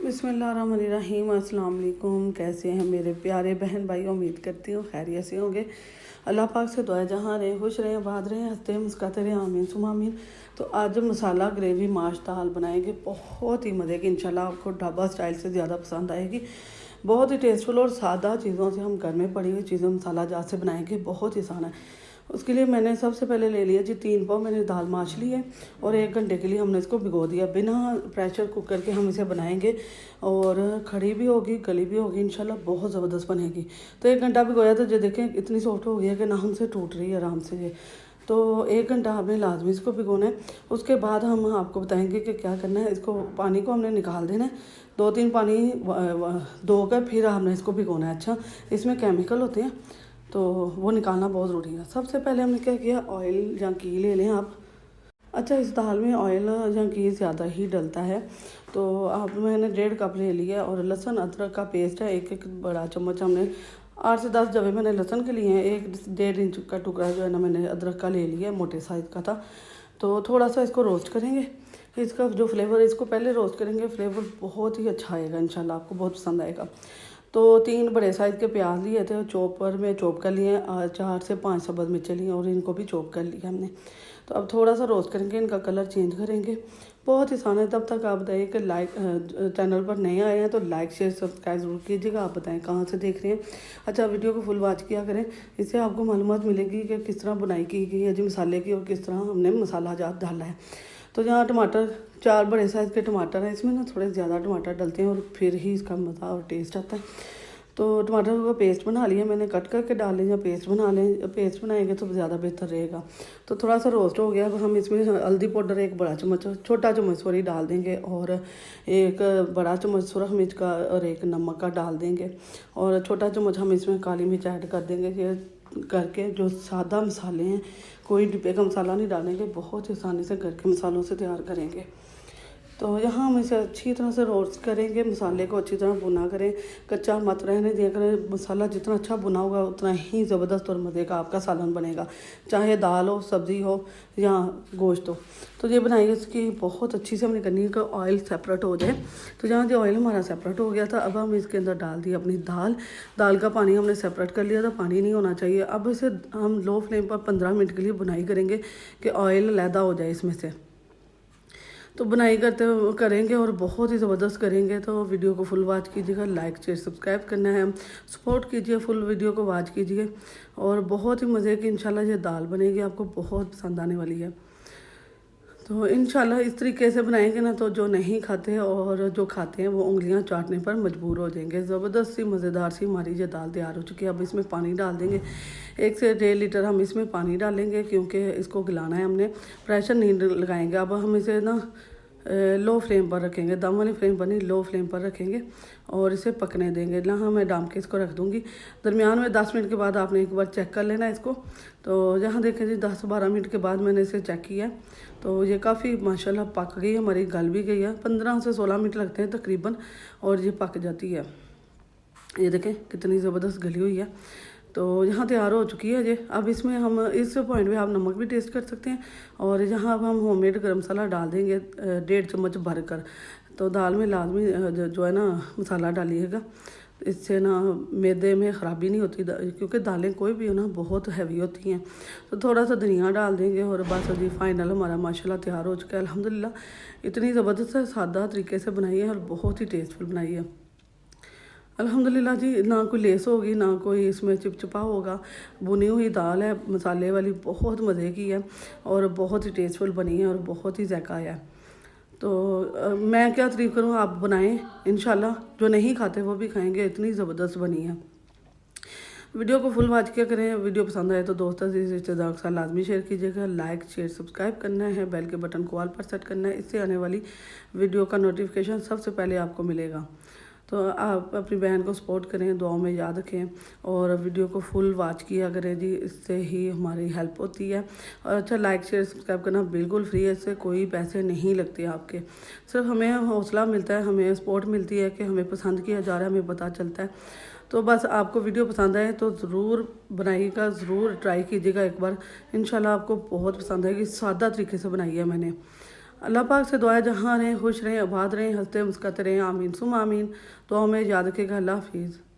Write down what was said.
बिस्मिल्लाहिर्रहमानिर्रहीम। अस्सलाम वालेकुम। कैसे हैं मेरे प्यारे बहन भाई? उम्मीद करती हूँ खैरियत से होंगे। अल्लाह पाक से दुआ जहाँ रहें, खुश रहें, आबाद रहें, हंसते मुस्कुराते रहें, आमीन सुमा आमीन। तो आज मसाला ग्रेवी माश दाल बनाएंगे, बहुत ही मज़े की। इंशाल्लाह आपको ढाबा स्टाइल से ज़्यादा पसंद आएगी। बहुत ही टेस्टफुल और सादा चीज़ों से, हम घर में पड़ी हुई चीज़ों मसाला जात से बनाएंगे, बहुत ही आसान है। उसके लिए मैंने सबसे पहले ले लिया जी 3 पाव मैंने दाल माश ली है और 1 घंटे के लिए हमने इसको भिगो दिया। बिना प्रेशर कुकर के हम इसे बनाएंगे और खड़ी भी होगी, गली भी होगी, इंशाल्लाह बहुत ज़बरदस्त बनेगी। तो 1 घंटा भिगोया तो जो देखें इतनी सॉफ्ट हो गई है कि ना हमसे टूट रही है आराम से ये। तो 1 घंटा हमने लाजमी इसको भिगोना है। उसके बाद हम आपको बताएंगे कि क्या करना है। इसको पानी को हमने निकाल देना है, 2-3 पानी धो कर फिर हमने इसको भिगोना है। अच्छा, इसमें केमिकल होते हैं तो वो निकालना बहुत ज़रूरी है। सबसे पहले हमने क्या किया, ऑयल या घी ले लें आप। अच्छा, इस दाल में ऑयल या घी ज़्यादा ही डलता है। तो आप मैंने 1.5 कप ले लिया और लहसुन अदरक का पेस्ट है 1 बड़ा चम्मच। हमने 8 से 10 जवे मैंने लहसुन के लिए हैं। 1-1.5 इंच का टुकड़ा जो है ना मैंने अदरक का ले लिया, मोटे साइज़ का था। तो थोड़ा सा इसको रोस्ट करेंगे। इसका जो फ्लेवर, इसको पहले रोस्ट करेंगे, फ्लेवर बहुत ही अच्छा आएगा इंशाल्लाह, आपको बहुत पसंद आएगा। तो 3 बड़े साइज़ के प्याज लिए थे, चॉपर में चॉप कर लिए। 4 से 5 सब्ज़ मिर्चें लिए और इनको भी चॉप कर लिया हमने। तो अब थोड़ा सा रोस्ट करेंगे, इनका कलर चेंज करेंगे। बहुत ही आसान है। तब तक आप बताइए कि चैनल पर नए आए हैं तो लाइक शेयर सब्सक्राइब ज़रूर कीजिएगा। आप बताएं कहाँ से देख रहे हैं। अच्छा, वीडियो को फुल वॉच किया करें, इससे आपको मालूमात मिलेगी कि किस तरह बुनाई की गई है जी मसाले की और किस तरह हमने मसाला जात डाला है। तो यहाँ टमाटर 4 बड़े साइज़ के टमाटर हैं, इसमें ना थोड़े ज़्यादा टमाटर डलते हैं और फिर ही इसका मज़ा और टेस्ट आता है। तो टमाटर का पेस्ट बना लिया मैंने, कट करके डाल लें या पेस्ट बना लें। पेस्ट बनाएंगे तो ज़्यादा बेहतर रहेगा। तो थोड़ा सा रोस्ट हो गया। अब हम इसमें हल्दी पाउडर 1 बड़ा चम्मच, छोटा चम्मच सॉरी डाल देंगे और 1 बड़ा चम्मच सुरख मिर्च का और 1 नमक का डाल देंगे और छोटा चम्मच हम इसमें काली मिर्च ऐड कर देंगे। ये करके जो सादा मसाले हैं, कोई डिब्बे का मसाला नहीं डालेंगे, बहुत ही आसानी से घर के मसालों से तैयार करेंगे। तो यहाँ हम इसे अच्छी तरह से रोस्ट करेंगे, मसाले को अच्छी तरह भुना करें, कच्चा मत रहने दिया करें। मसाला जितना अच्छा भुना होगा उतना ही ज़बरदस्त और मज़े का आपका सालन बनेगा, चाहे दाल हो, सब्ज़ी हो या गोश्त हो। तो ये बनाइए, इसकी बहुत अच्छी से हमने करनी है कि ऑयल सेपरेट हो जाए। तो जहाँ जो ऑयल हमारा सेपरेट हो गया था, अब हम इसके अंदर डाल दिए अपनी दाल का पानी हमने सेपरेट कर लिया था, पानी नहीं होना चाहिए। अब इसे हम लो फ्लेम पर 15 मिनट के लिए बुनाई करेंगे कि ऑयल अलहदा हो जाए इसमें से। तो बुनाई करेंगे और बहुत ही ज़बरदस्त करेंगे। तो वीडियो को फुल वॉच कीजिएगा, लाइक शेयर सब्सक्राइब करना है, सपोर्ट कीजिए, फुल वीडियो को वॉच कीजिए और बहुत ही मज़े की इंशाल्लाह ये दाल बनेगी, आपको बहुत पसंद आने वाली है। तो इंशाल्लाह इस तरीके से बनाएंगे ना तो जो नहीं खाते और जो खाते हैं वो उंगलियां चाटने पर मजबूर हो जाएंगे। ज़बरदस्त सी मज़ेदार सी हमारी ये दाल तैयार हो चुकी है। अब इसमें पानी डाल देंगे, 1 से 1.5 लीटर हम इसमें पानी डालेंगे क्योंकि इसको गिलाना है हमने, प्रेशर नहीं लगाएंगे। अब हम इसे ना लो फ्लेम पर रखेंगे, दम वाली फ्लेम पर नहीं, लो फ्लेम पर रखेंगे और इसे पकने देंगे। यहाँ मैं डाम के इसको रख दूँगी। दरमियान में 10 मिनट के बाद आपने एक बार चेक कर लेना इसको। तो यहाँ देखें जी 10-12 मिनट के बाद मैंने इसे चेक किया, तो ये काफ़ी माशाल्लाह पक गई है, हमारी गल भी गई है। 15 से 16 मिनट लगते हैं तकरीबन और ये पक जाती है। ये देखें कितनी ज़बरदस्त गली हुई है। तो यहाँ तैयार हो चुकी है ये। अब इसमें हम इस पॉइंट पे आप नमक भी टेस्ट कर सकते हैं और यहाँ अब हम होममेड गरम मसाला डाल देंगे 1.5 चम्मच भर कर। तो दाल में लाजमी जो है ना मसाला डालिएगा, इससे ना मैदे में ख़राबी नहीं होती, क्योंकि दालें कोई भी हो ना बहुत हैवी होती हैं। तो थोड़ा सा धनिया डाल देंगे और बस जी फाइनल हमारा माशाल्लाह तैयार हो चुका है अल्हम्दुलिल्लाह। इतनी ज़बरदस्त सादा तरीके से बनाई है और बहुत ही टेस्टफुल बनाई है अल्हम्दुलिल्लाह जी। ना कोई लेस होगी, ना कोई इसमें चिपचिपा होगा। बुनी हुई दाल है मसाले वाली, बहुत मज़े की है और बहुत ही टेस्टफुल बनी है और बहुत ही ज़ायका है। तो मैं क्या तारीफ़ करूँ, आप बनाएं इंशाल्लाह, जो नहीं खाते वो भी खाएंगे, इतनी ज़बरदस्त बनी है। वीडियो को फुल वॉच किया करें। वीडियो पसंद आए तो दोस्तों से रिश्तेदार के साथ लाजमी शेयर कीजिएगा। लाइक शेयर सब्सक्राइब करना है, बेल के बटन को ऑल पर सेट करना है, इससे आने वाली वीडियो का नोटिफिकेशन सबसे पहले आपको मिलेगा। तो आप अपनी बहन को सपोर्ट करें, दुआओं में याद रखें और वीडियो को फुल वॉच किया करें जी, इससे ही हमारी हेल्प होती है। और अच्छा, लाइक शेयर सब्सक्राइब करना बिल्कुल फ्री है, इससे कोई पैसे नहीं लगते आपके, सिर्फ हमें हौसला मिलता है, हमें सपोर्ट मिलती है कि हमें पसंद किया जा रहा है, हमें पता चलता है। तो बस आपको वीडियो पसंद आए तो ज़रूर बनाइएगा, ज़रूर ट्राई कीजिएगा एक बार, इंशाल्लाह आपको बहुत पसंद आएगी। सादा तरीके से बनाई है मैंने। अल्लाह पाक से दुआ है जहाँ रहें खुश रहें, आबाद रहें, हंसते मुस्कुराते रहें। आमीन सुम आमीन। तो हमें याद रखेगा। अल्लाह हाफिज़।